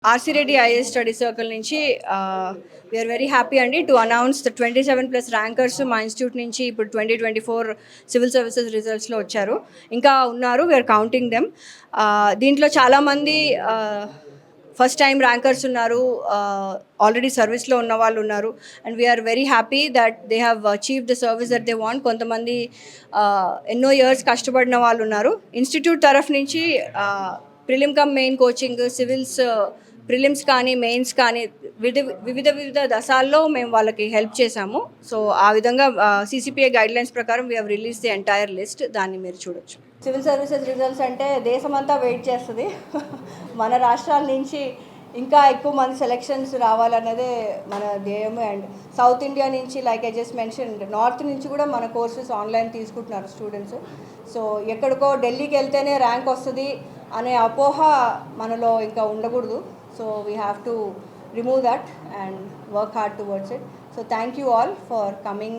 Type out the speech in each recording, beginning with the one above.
RC Reddy IAS study circle నుంచి we are very happy అండి to announce the 27+ rankers మా institute నుంచి ఇప్పుడు 2024 సివిల్ సర్వీసెస్ రిజల్ట్స్లో వచ్చారు. ఇంకా ఉన్నారు, వీఆర్ కౌంటింగ్ దెమ్. దీంట్లో చాలామంది ఫస్ట్ టైం ర్యాంకర్స్ ఉన్నారు, ఆల్రెడీ సర్వీస్లో ఉన్న వాళ్ళు ఉన్నారు. And we're very happy that they have achieve the service that they want. కొంతమంది ఎన్నో ఇయర్స్ కష్టపడిన వాళ్ళు ఉన్నారు. ఇన్స్టిట్యూట్ తరఫు నుంచి prelim cum main coaching, civils prelims కానీ మెయిన్స్ కానీ వివిధ దశల్లో మేము వాళ్ళకి హెల్ప్ చేశాము. సో ఆ విధంగా CCPA గైడ్లైన్స్ ప్రకారం we have release the entire list. దాన్ని మీరు చూడొచ్చు. సివిల్ సర్వీసెస్ రిజల్ట్స్ అంటే దేశమంతా వెయిట్ చేస్తుంది. మన రాష్ట్రాల నుంచి ఇంకా ఎక్కువ మంది సెలెక్షన్స్ రావాలన్నదే మన ధ్యేయం. అండ్ సౌత్ ఇండియా నుంచి, like I just mention, north నుంచి కూడా మన కోర్సెస్ ఆన్లైన్ తీసుకుంటున్నారు స్టూడెంట్స్. సో ఎక్కడికో ఢిల్లీకి వెళ్తేనే ర్యాంక్ వస్తుంది అనే అపోహ మనలో ఇంకా ఉండకూడదు. So we have to remove that and work hard towards it. So thank you all for coming,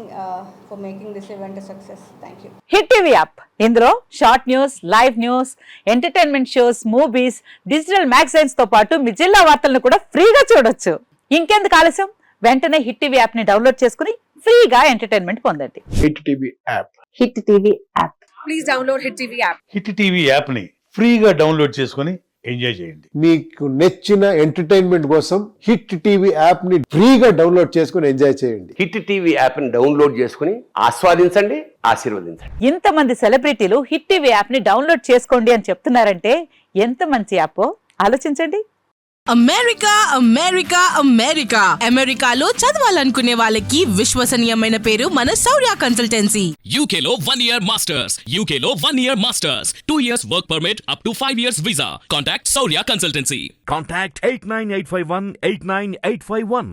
for making this event a success. Thank you. Hit TV app, ఇందులో short news, live news, entertainment shows, movies, digital magazines తో పాటు మీ జిల్లా వార్తలను కూడా ఫ్రీగా చూడొచ్చు. ఇంకెందుకు ఆలస్యం, వెంటనే హిట్ టీవీ యాప్ ని డౌన్లోడ్ చేసుకుని ఫ్రీగా ఎంటర్టైన్మెంట్ పొందండి. Hit TV app. Hit TV app. Please download Hit TV app. Hit TV app ని ఫ్రీగా డౌన్లోడ్ చేసుకుని ఎంజాయ్ చేయండి. మీకు నచ్చిన ఎంటర్టైన్మెంట్ కోసం హిట్ టీవీ యాప్ ని ఫ్రీగా డౌన్లోడ్ చేసుకుని ఎంజాయ్ చేయండి. హిట్ టీవీ యాప్ ని డౌన్లోడ్ చేసుకుని ఆస్వాదించండి, ఆశీర్వదించండి. ఇంతమంది సెలబ్రిటీలు హిట్ టీవీ యాప్ ని డౌన్లోడ్ చేసుకోండి అని చెప్తున్నారంటే ఎంత మంచి యాప్ ఆలోచించండి. అమెరికా అమెరికా అమెరికా అమెరికాలో చదవాలనుకునే వాళ్ళకి విశ్వసనీయమైన పేరు మన శౌర్య కన్సల్టెన్సీ. UK లో 1 year masters, UK లో 1 year masters, 2 years work permit up to 5 years visa. Contact Saurya Consultancy. Contact 89851 89851.